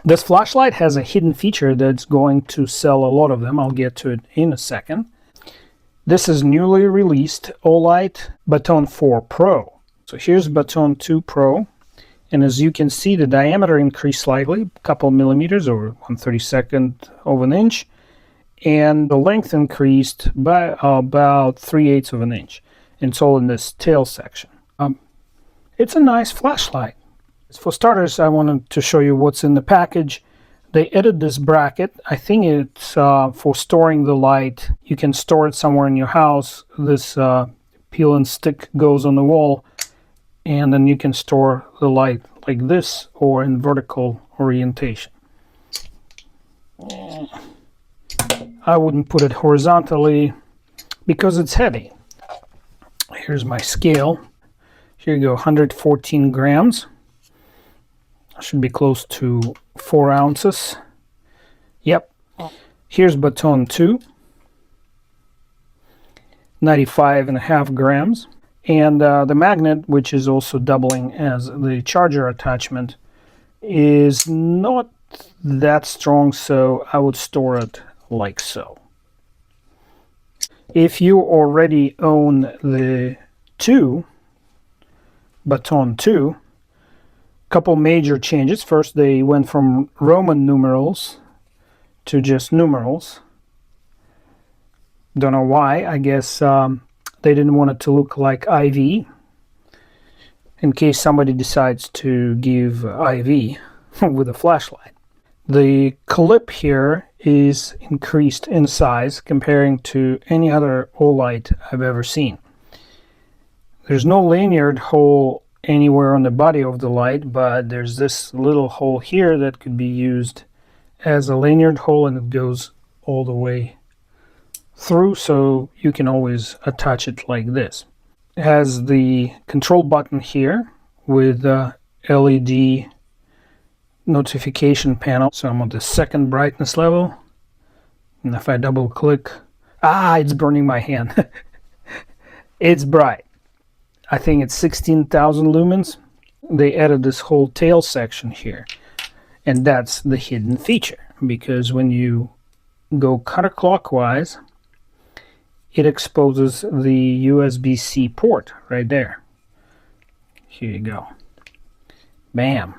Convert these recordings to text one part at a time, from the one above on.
This flashlight has a hidden feature that's going to sell a lot of them. I'll get to it in a second. This is newly released OLight Baton 4 Pro. So here's Baton 2 Pro, and as you can see, the diameter increased slightly, a couple millimeters or 1/32 of an inch, and the length increased by about 3/8 of an inch. And it's all in this tail section. It's a nice flashlight. For starters, I wanted to show you what's in the package. They added this bracket. I think it's for storing the light. You can store it somewhere in your house. This peel and stick goes on the wall, and then you can store the light like this or in vertical orientation. I wouldn't put it horizontally because it's heavy. Here's my scale. Here you go, 114 grams. Should be close to 4 ounces. Yep. Here's Baton 2, 95.5 grams. And the magnet, which is also doubling as the charger attachment, is not that strong, so I would store it like so. If you already own the Baton 2, couple major changes. First, they went from Roman numerals to just numerals. Don't know why. I guess they didn't want it to look like IV in case somebody decides to give IV with a flashlight. The clip here is increased in size comparing to any other OLight I've ever seen. There's no lanyard hole anywhere on the body of the light, but there's this little hole here that could be used as a lanyard hole, and it goes all the way through, so you can always attach it like this. It has the control button here with the LED notification panel. So I'm on the second brightness level, and if I double click, it's burning my hand. It's bright. I think it's 16,000 lumens. They added this whole tail section here, and that's the hidden feature, because when you go counterclockwise, it exposes the USB-C port right there. Here you go. Bam.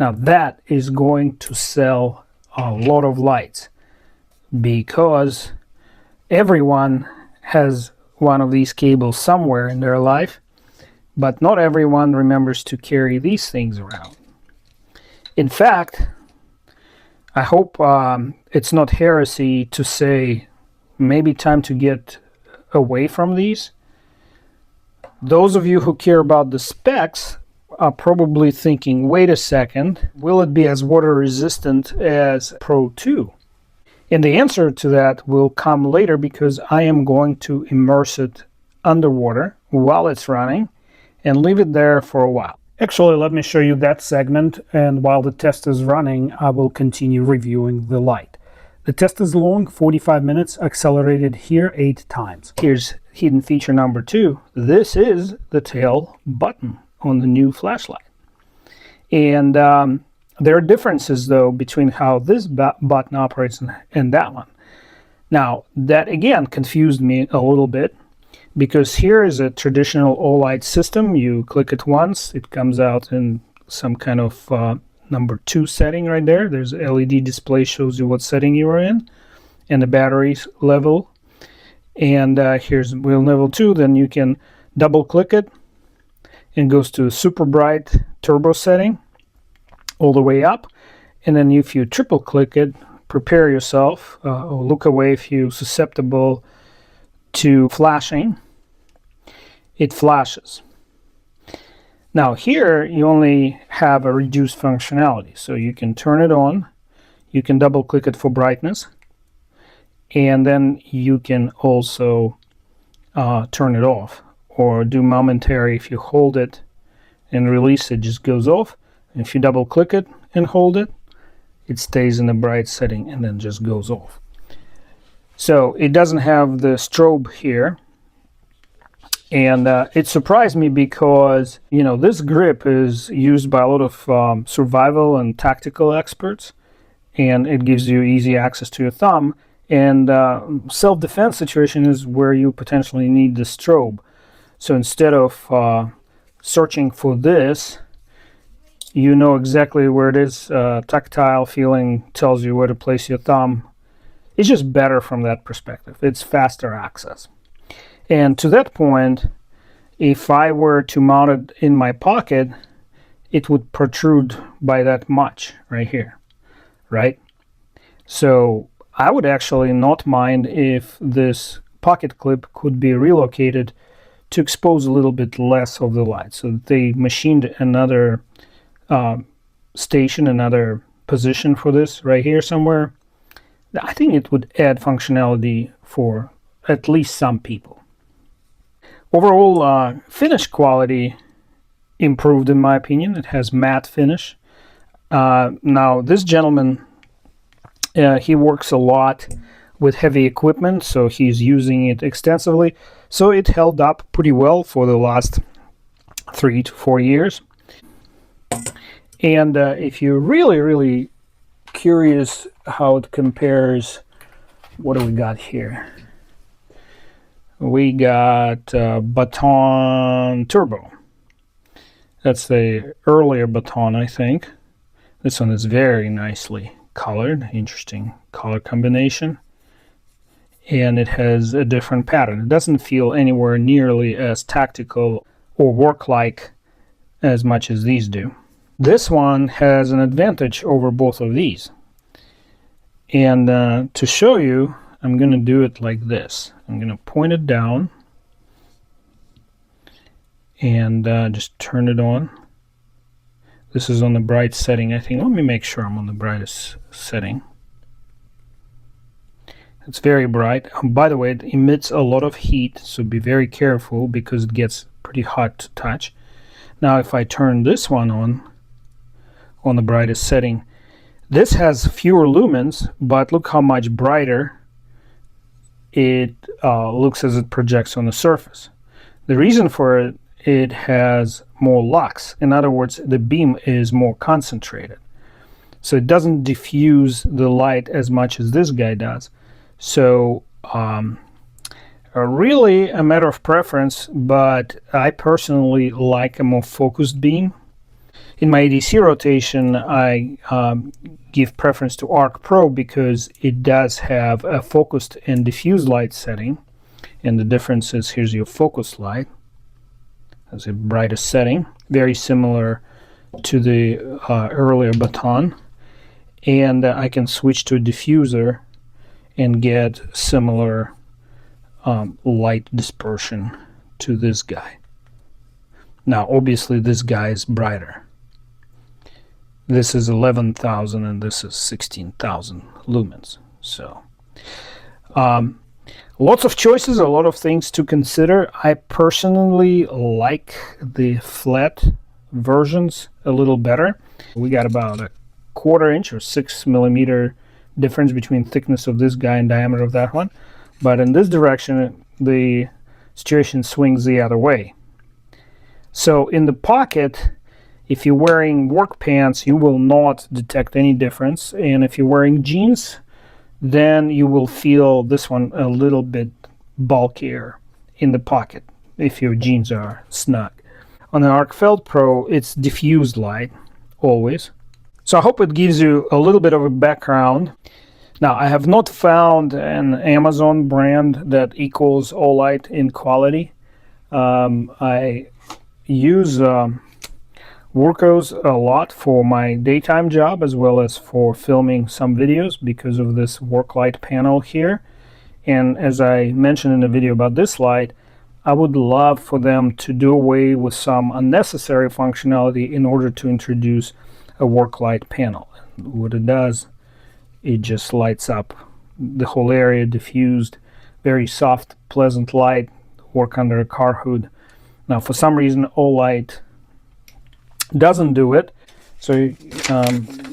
Now that is going to sell a lot of lights, because everyone has one of these cables somewhere in their life, but not everyone remembers to carry these things around. In fact, I hope it's not heresy to say maybe time to get away from these. Those of you who care about the specs are probably thinking, wait a second, will it be as water resistant as Pro 2? And the answer to that will come later, because I am going to immerse it underwater while it's running and leave it there for a while. Actually, let me show you that segment, and while the test is running, I will continue reviewing the light. The test is long, 45 minutes, accelerated here 8 times. Here's hidden feature number 2. This is the tail button on the new flashlight. And there are differences, though, between how this button operates and that one. Now, that again confused me a little bit, because here is a traditional OLight system. You click it once, it comes out in some kind of number 2 setting right there. There's an LED display, shows you what setting you are in, and the battery level. And here's wheel level 2. Then you can double click it, and it goes to a super bright turbo setting all the way up. And then if you triple click it, prepare yourself, or look away if you're susceptible to flashing, it flashes. Now here you only have a reduced functionality, so you can turn it on, you can double click it for brightness, and then you can also turn it off, or do momentary. If you hold it and release it, just goes off. And if you double click it and hold it, it stays in the bright setting and then just goes off. So it doesn't have the strobe here, And it surprised me because, you know, this grip is used by a lot of survival and tactical experts, and it gives you easy access to your thumb. And self-defense situation is where you potentially need the strobe. So instead of searching for this, you know exactly where it is. Tactile feeling tells you where to place your thumb. It's just better from that perspective. It's faster access. And to that point, if I were to mount it in my pocket, it would protrude by that much right here, right? So I would actually not mind if this pocket clip could be relocated to expose a little bit less of the light. So they machined another station, another position for this right here somewhere. I think it would add functionality for at least some people. Overall finish quality improved in my opinion. It has matte finish. Now this gentleman, he works a lot with heavy equipment, so he's using it extensively. So it held up pretty well for the last 3 to 4 years. And if you're really curious how it compares, what do we got here? We got Baton Turbo. That's the earlier Baton, I think. This one is very nicely colored, interesting color combination. And it has a different pattern. It doesn't feel anywhere nearly as tactical or work-like as much as these do. This one has an advantage over both of these. And to show you, I'm going to do it like this. I'm going to point it down and just turn it on. This is on the bright setting, I think. Let me make sure I'm on the brightest setting. It's very bright. By the way, it emits a lot of heat, so be very careful because it gets pretty hot to touch. Now if I turn this one on the brightest setting, this has fewer lumens, but look how much brighter it looks as it projects on the surface. The reason for it, it has more lux. In other words, the beam is more concentrated. So it doesn't diffuse the light as much as this guy does. So really a matter of preference, but I personally like a more focused beam. In my ADC rotation, I give preference to ArkPro because it does have a focused and diffuse light setting. And the difference is, here's your focused light as a brightest setting, very similar to the earlier Baton. And I can switch to a diffuser and get similar light dispersion to this guy. Now obviously this guy is brighter. This is 11,000 and this is 16,000 lumens. So lots of choices, a lot of things to consider. I personally like the flat versions a little better. We got about a 1/4 inch or 6 millimeter difference between thickness of this guy and diameter of that one. But in this direction, the situation swings the other way. So in the pocket, if you're wearing work pants, you will not detect any difference. And if you're wearing jeans, then you will feel this one a little bit bulkier in the pocket if your jeans are snug. On the ArkPro, it's diffused light, always. So I hope it gives you a little bit of a background. Now, I have not found an Amazon brand that equals OLight in quality. I use Workos a lot for my daytime job as well as for filming some videos because of this work light panel here. And as I mentioned in the video about this light, I would love for them to do away with some unnecessary functionality in order to introduce a work light panel. What it does, it just lights up the whole area, diffused, very soft, pleasant light, work under a car hood. Now for some reason OLight doesn't do it. So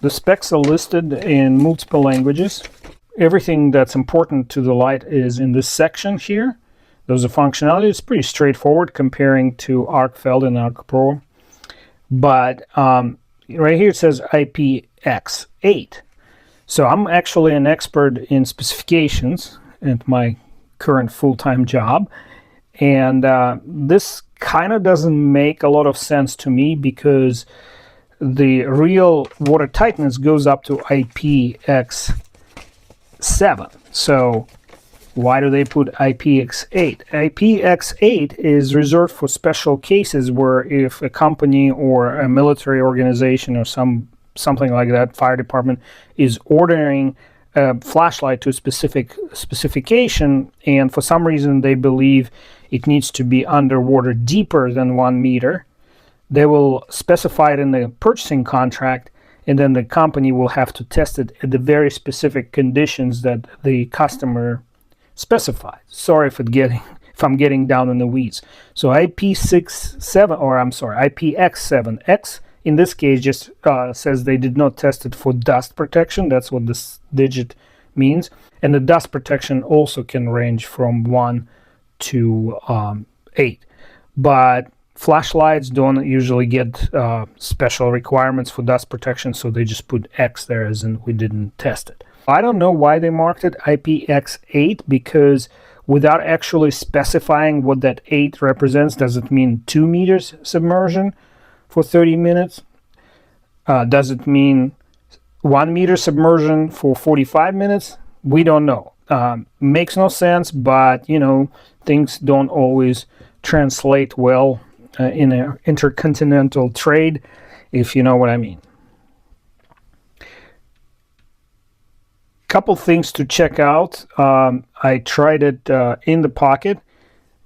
the specs are listed in multiple languages. Everything that's important to the light is in this section here. There's a functionality. It's pretty straightforward comparing to ArkFeld and ArkPro. But right here it says IPX8. So I'm actually an expert in specifications at my current full-time job. And this kind of doesn't make a lot of sense to me because the real water tightness goes up to IPX7. So why do they put IPX8? IPX8 is reserved for special cases where if a company or a military organization or something like that, fire department, is ordering a flashlight to a specific specification, and for some reason they believe it needs to be underwater deeper than 1 meter, they will specify it in the purchasing contract, and then the company will have to test it at the very specific conditions that the customer specified. Sorry if I'm getting down in the weeds. So IPX7, in this case, just says they did not test it for dust protection. That's what this digit means. And the dust protection also can range from 1 to 8. But flashlights don't usually get special requirements for dust protection, so they just put X there as in we didn't test it. I don't know why they marked it IPX8, because without actually specifying what that 8 represents, does it mean 2 meters submersion for 30 minutes? Does it mean 1 meter submersion for 45 minutes? We don't know. Makes no sense, but you know, things don't always translate well in an intercontinental trade, if you know what I mean. Couple things to check out. I tried it in the pocket.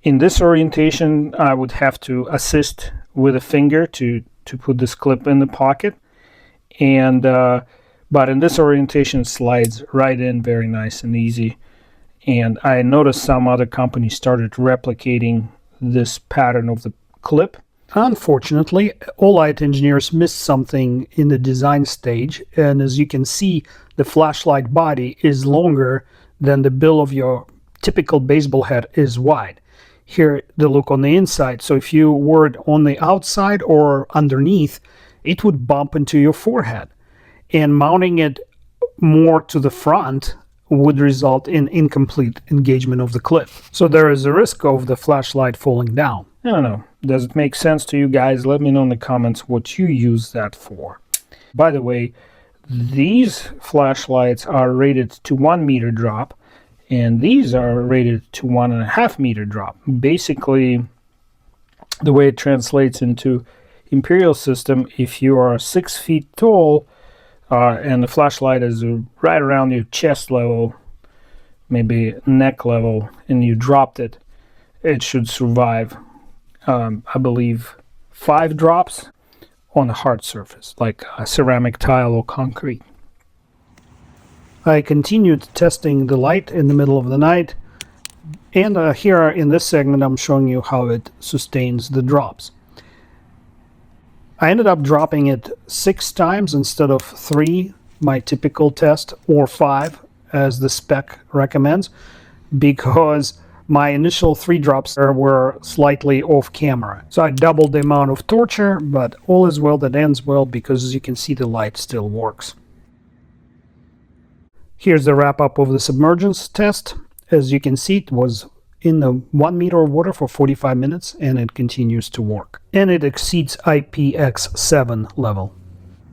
In this orientation, I would have to assist with a finger to put this clip in the pocket, and but in this orientation, it slides right in very nice and easy. And I noticed some other companies started replicating this pattern of the clip. Unfortunately, OLight engineers missed something in the design stage, and as you can see, the flashlight body is longer than the bill of your typical baseball head is wide. Here, the look on the inside, so if you were it on the outside or underneath, it would bump into your forehead. And mounting it more to the front would result in incomplete engagement of the clip. So there is a risk of the flashlight falling down. I don't know. Does it make sense to you guys? Let me know in the comments what you use that for. By the way, these flashlights are rated to 1 meter drop, and these are rated to 1.5 meter drop. Basically, the way it translates into imperial system, if you are 6 feet tall and the flashlight is right around your chest level, maybe neck level, and you dropped it, it should survive, I believe, 5 drops on a hard surface, like a ceramic tile or concrete. I continued testing the light in the middle of the night, and here in this segment I'm showing you how it sustains the drops. I ended up dropping it 6 times instead of 3, my typical test, or 5 as the spec recommends, because my initial 3 drops were slightly off camera. So I doubled the amount of torture, but all is well that ends well, because as you can see, the light still works. Here's the wrap up of the submergence test. As you can see, it was in the 1 meter of water for 45 minutes, and it continues to work. And it exceeds IPX7 level.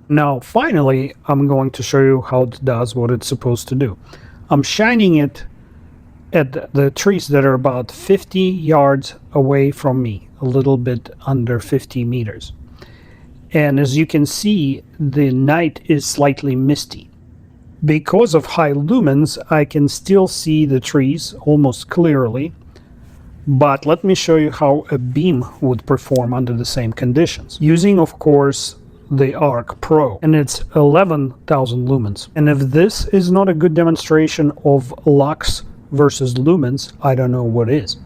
Now, finally, I'm going to show you how it does what it's supposed to do. I'm shining it at the trees that are about 50 yards away from me, a little bit under 50 meters. And as you can see, the night is slightly misty. Because of high lumens, I can still see the trees almost clearly, but let me show you how a beam would perform under the same conditions, using, of course, the ArkPro, and it's 11,000 lumens. And if this is not a good demonstration of lux versus lumens, I don't know what is.